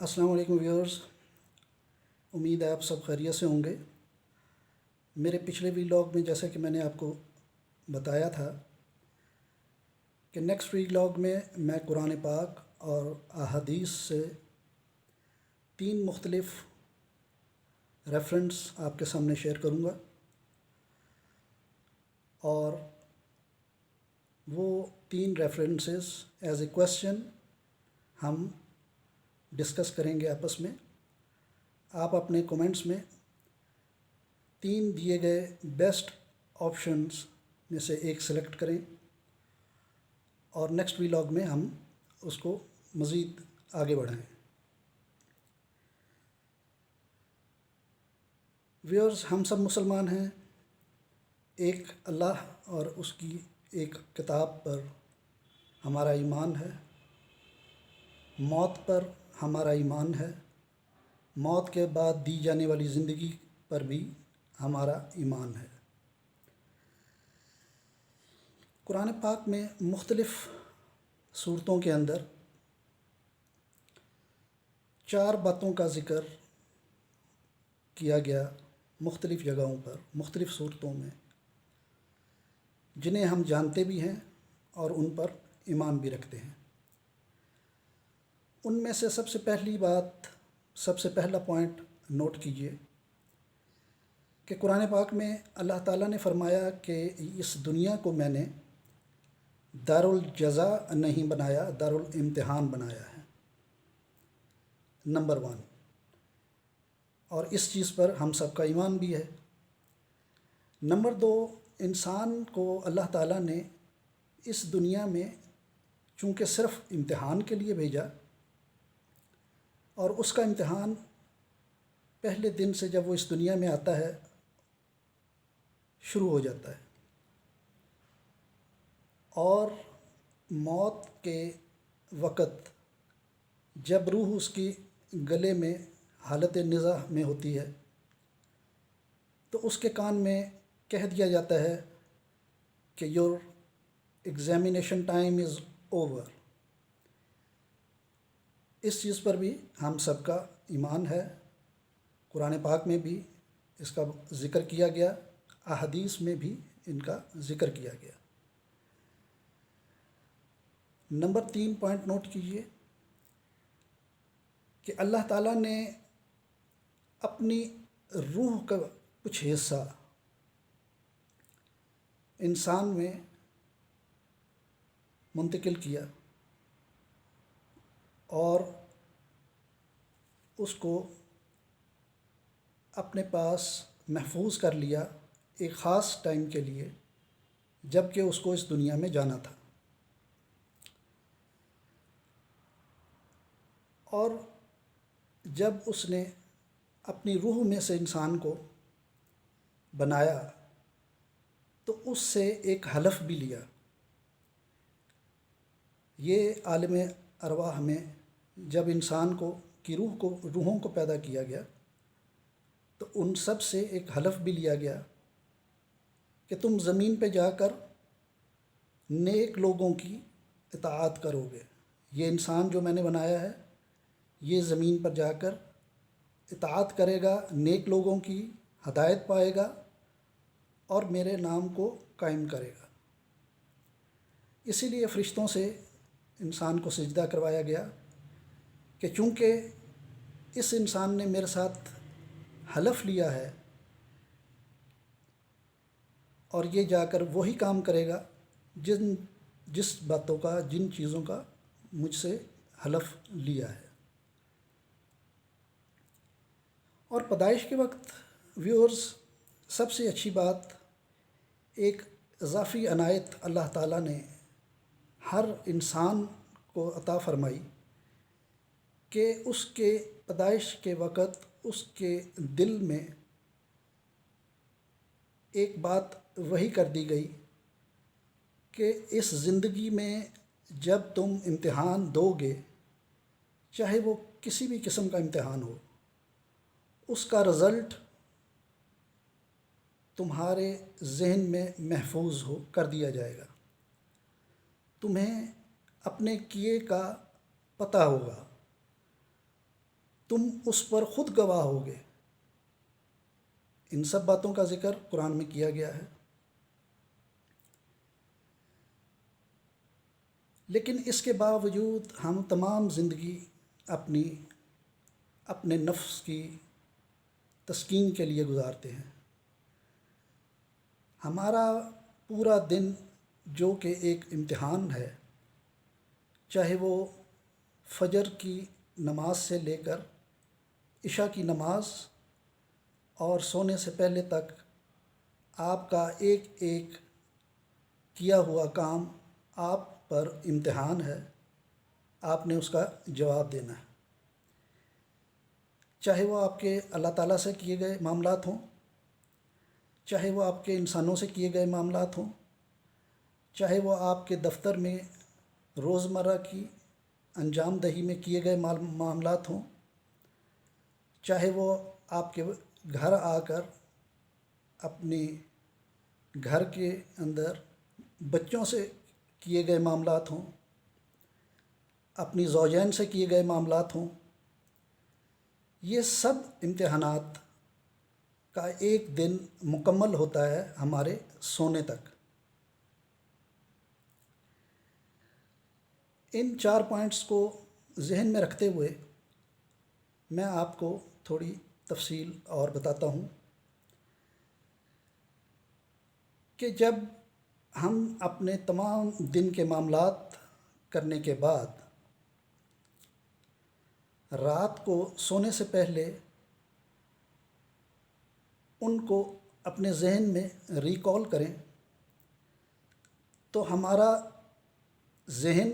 السلام علیکم ویورز، امید ہے آپ سب خیریت سے ہوں گے۔ میرے پچھلے ویلاگ میں جیسا کہ میں نے آپ کو بتایا تھا کہ نیکسٹ ویلاگ میں میں قرآن پاک اور احادیث سے 3 مختلف ریفرنس آپ کے سامنے شیئر کروں گا، اور وہ 3 ریفرنسز ایز اے کویسچن ہم ڈسکس کریں گے آپس میں۔ آپ اپنے کومنٹس میں 3 دیے گئے بیسٹ آپشنز میں سے ایک سلیکٹ کریں، اور نیکسٹ ویلاگ میں ہم اس کو مزید آگے بڑھائیں۔ ویورز، ہم سب مسلمان ہیں، ایک اللہ اور اس کی ایک کتاب پر ہمارا ایمان ہے، موت پر ہمارا ایمان ہے، موت کے بعد دی جانے والی زندگی پر بھی ہمارا ایمان ہے۔ قرآن پاک میں مختلف صورتوں کے اندر 4 باتوں کا ذکر کیا گیا، مختلف جگہوں پر، مختلف صورتوں میں، جنہیں ہم جانتے بھی ہیں اور ان پر ایمان بھی رکھتے ہیں۔ ان میں سے سب سے پہلی بات، سب سے پہلا پوائنٹ نوٹ کیجئے کہ قرآن پاک میں اللہ تعالیٰ نے فرمایا کہ اس دنیا کو میں نے دارالجزا نہیں بنایا، دارالامتحان بنایا ہے، نمبر 1۔ اور اس چیز پر ہم سب کا ایمان بھی ہے۔ نمبر 2، انسان کو اللہ تعالیٰ نے اس دنیا میں چونکہ صرف امتحان کے لیے بھیجا، اور اس کا امتحان پہلے دن سے جب وہ اس دنیا میں آتا ہے شروع ہو جاتا ہے، اور موت کے وقت جب روح اس کی گلے میں حالت نزاع میں ہوتی ہے تو اس کے کان میں کہہ دیا جاتا ہے کہ your examination time is over. اس چیز پر بھی ہم سب کا ایمان ہے۔ قرآن پاک میں بھی اس کا ذکر کیا گیا، احادیث میں بھی ان کا ذکر کیا گیا۔ نمبر 3 پوائنٹ نوٹ کیجئے کہ اللہ تعالیٰ نے اپنی روح کا کچھ حصہ انسان میں منتقل کیا اور اس کو اپنے پاس محفوظ کر لیا ایک خاص ٹائم کے لیے، جب کہ اس کو اس دنیا میں جانا تھا۔ اور جب اس نے اپنی روح میں سے انسان کو بنایا تو اس سے ایک حلف بھی لیا۔ یہ عالم ارواح میں جب انسان کی روحوں کو پیدا کیا گیا تو ان سب سے ایک حلف بھی لیا گیا کہ تم زمین پہ جا کر نیک لوگوں کی اطاعت کرو گے۔ یہ انسان جو میں نے بنایا ہے یہ زمین پر جا کر اطاعت کرے گا، نیک لوگوں کی ہدایت پائے گا اور میرے نام کو قائم کرے گا۔ اسی لیے فرشتوں سے انسان کو سجدہ کروایا گیا کہ چونکہ اس انسان نے میرے ساتھ حلف لیا ہے اور یہ جا کر وہی کام کرے گا جس باتوں کا، جن چیزوں کا مجھ سے حلف لیا ہے۔ اور پیدائش کے وقت ویورز، سب سے اچھی بات، ایک اضافی عنایت اللہ تعالیٰ نے ہر انسان کو عطا فرمائی کہ اس کے پیدائش کے وقت اس کے دل میں ایک بات وحی کر دی گئی کہ اس زندگی میں جب تم امتحان دو گے، چاہے وہ کسی بھی قسم کا امتحان ہو، اس کا رزلٹ تمہارے ذہن میں محفوظ کر دیا جائے گا۔ تمہیں اپنے کیے کا پتہ ہوگا، تم اس پر خود گواہ ہوگے۔ ان سب باتوں کا ذکر قرآن میں کیا گیا ہے۔ لیکن اس کے باوجود ہم تمام زندگی اپنے نفس کی تسکین کے لیے گزارتے ہیں۔ ہمارا پورا دن جو کہ ایک امتحان ہے، چاہے وہ فجر کی نماز سے لے کر عشاء کی نماز اور سونے سے پہلے تک، آپ کا ایک ایک کیا ہوا کام آپ پر امتحان ہے، آپ نے اس کا جواب دینا ہے۔ چاہے وہ آپ کے اللہ تعالیٰ سے کیے گئے معاملات ہوں، چاہے وہ آپ کے انسانوں سے کیے گئے معاملات ہوں، چاہے وہ آپ کے دفتر میں روزمرہ کی انجام دہی میں کیے گئے معاملات ہوں، چاہے وہ آپ کے گھر آ کر اپنے گھر کے اندر بچوں سے کیے گئے معاملات ہوں، اپنی زوجین سے کیے گئے معاملات ہوں، یہ سب امتحانات کا ایک دن مکمل ہوتا ہے ہمارے سونے تک۔ ان 4 پوائنٹس کو ذہن میں رکھتے ہوئے میں آپ کو تھوڑی تفصیل اور بتاتا ہوں کہ جب ہم اپنے تمام دن کے معاملات کرنے کے بعد رات کو سونے سے پہلے ان کو اپنے ذہن میں ریکال کریں، تو ہمارا ذہن،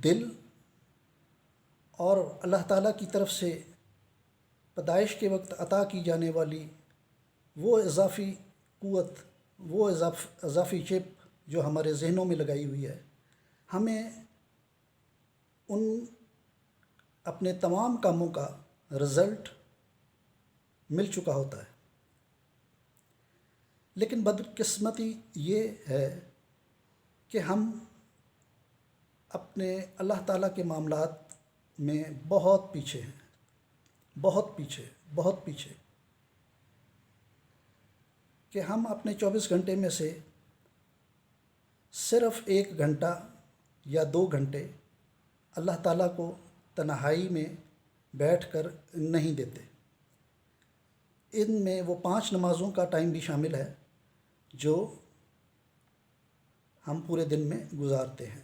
دل اور اللہ تعالیٰ کی طرف سے پیدائش کے وقت عطا کی جانے والی وہ اضافی قوت، وہ اضافی چپ جو ہمارے ذہنوں میں لگائی ہوئی ہے، ہمیں ان اپنے تمام کاموں کا رزلٹ مل چکا ہوتا ہے۔ لیکن بدقسمتی یہ ہے کہ ہم اپنے اللہ تعالیٰ کے معاملات میں بہت پیچھے ہیں، بہت پیچھے، بہت پیچھے، کہ ہم اپنے 24 گھنٹے میں سے صرف 1 گھنٹہ یا 2 گھنٹے اللہ تعالیٰ کو تنہائی میں بیٹھ کر نہیں دیتے۔ ان میں وہ 5 نمازوں کا ٹائم بھی شامل ہے جو ہم پورے دن میں گزارتے ہیں۔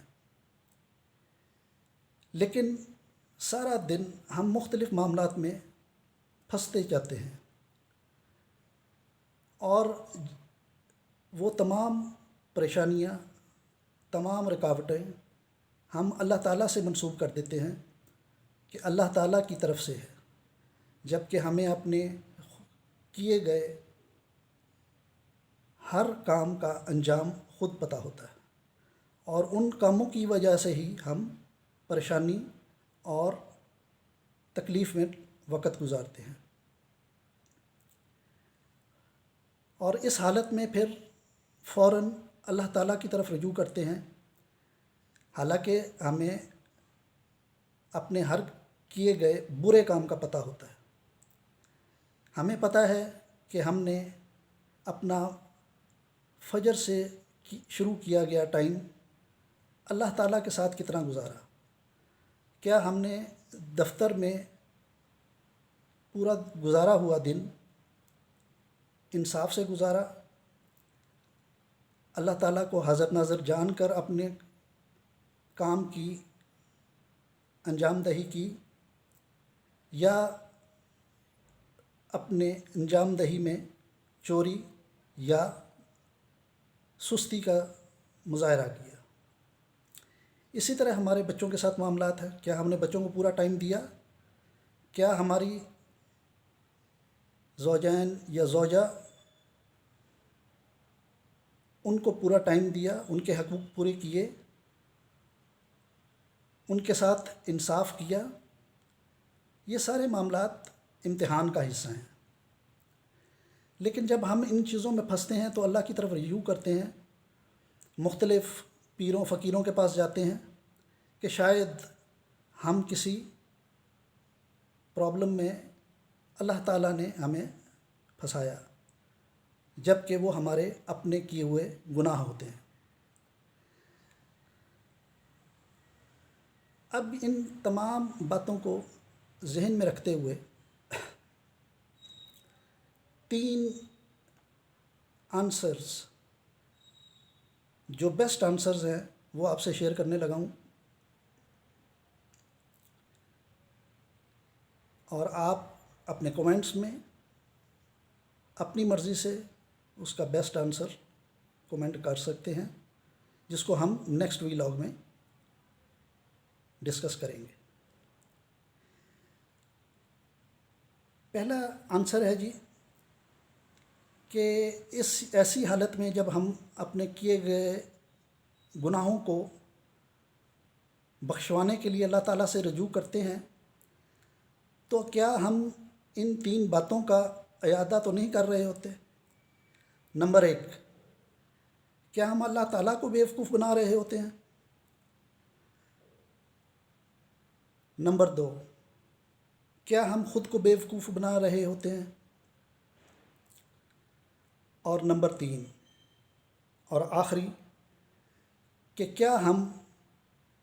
لیکن سارا دن ہم مختلف معاملات میں پھنستے جاتے ہیں، اور وہ تمام پریشانیاں، تمام رکاوٹیں ہم اللہ تعالیٰ سے منسوب کر دیتے ہیں کہ اللہ تعالیٰ کی طرف سے ہے، جب کہ ہمیں اپنے کیے گئے ہر کام کا انجام خود پتہ ہوتا ہے، اور ان کاموں کی وجہ سے ہی ہم پریشانی اور تکلیف میں وقت گزارتے ہیں، اور اس حالت میں پھر فوراً اللہ تعالیٰ کی طرف رجوع کرتے ہیں، حالانکہ ہمیں اپنے ہر کیے گئے برے کام کا پتہ ہوتا ہے۔ ہمیں پتہ ہے کہ ہم نے اپنا فجر سے شروع کیا گیا ٹائم اللہ تعالیٰ کے ساتھ کتنا گزارا، کیا ہم نے دفتر میں پورا گزارا ہوا دن انصاف سے گزارا، اللہ تعالیٰ کو حاضر ناظر جان کر اپنے کام کی انجام دہی کی، یا اپنے انجام دہی میں چوری یا سستی کا مظاہرہ کیا۔ اسی طرح ہمارے بچوں کے ساتھ معاملات ہیں، کیا ہم نے بچوں کو پورا ٹائم دیا، کیا ہماری زوجین یا زوجہ ان کو پورا ٹائم دیا، ان کے حقوق پورے کیے، ان کے ساتھ انصاف کیا۔ یہ سارے معاملات امتحان کا حصہ ہیں، لیکن جب ہم ان چیزوں میں پھنستے ہیں تو اللہ کی طرف رجوع کرتے ہیں، مختلف پیروں فقیروں کے پاس جاتے ہیں کہ شاید ہم کسی پرابلم میں اللہ تعالیٰ نے ہمیں پھنسایا، جب کہ وہ ہمارے اپنے کیے ہوئے گناہ ہوتے ہیں۔ اب ان تمام باتوں کو ذہن میں رکھتے ہوئے 3 آنسرز جو بیسٹ آنسرز ہیں وہ آپ سے شیئر کرنے لگا ہوں، اور آپ اپنے کومنٹس میں اپنی مرضی سے اس کا بیسٹ آنسر کومنٹ کر سکتے ہیں، جس کو ہم نیکسٹ ویلاگ میں ڈسکس کریں گے۔ پہلا آنسر ہے جی کہ اس ایسی حالت میں جب ہم اپنے کیے گئے گناہوں کو بخشوانے کے لیے اللہ تعالیٰ سے رجوع کرتے ہیں، تو کیا ہم ان 3 باتوں کا اعادہ تو نہیں کر رہے ہوتے؟ نمبر 1، کیا ہم اللہ تعالیٰ کو بیوقوف بنا رہے ہوتے ہیں؟ نمبر 2، کیا ہم خود کو بیوقوف بنا رہے ہوتے ہیں؟ اور نمبر 3 اور آخری، کہ کیا ہم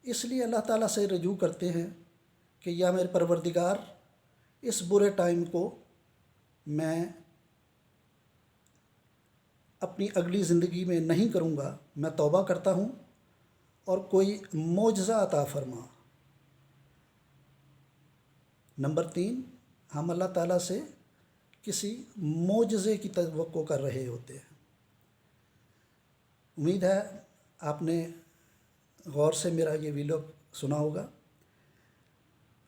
اس لیے اللہ تعالیٰ سے رجوع کرتے ہیں کہ یا میرے پروردگار، اس برے ٹائم کو میں اپنی اگلی زندگی میں نہیں کروں گا، میں توبہ کرتا ہوں اور کوئی معجزہ عطا فرما۔ نمبر 3، ہم اللہ تعالیٰ سے کسی معجزے کی توقع کر رہے ہوتے ہیں۔ امید ہے آپ نے غور سے میرا یہ ویلاگ سنا ہوگا۔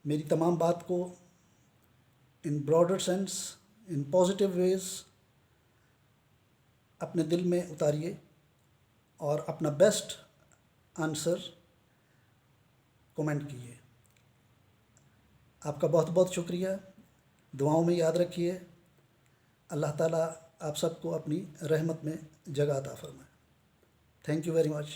میری تمام بات کو in broader sense, in positive ways اپنے دل میں اتاریے اور اپنا بیسٹ آنسر کومنٹ کیجیے۔ آپ کا بہت بہت شکریہ، دعاؤں میں یاد رکھیے۔ اللہ تعالیٰ آپ سب کو اپنی رحمت میں جگہ عطا فرمائے۔ Thank you very much.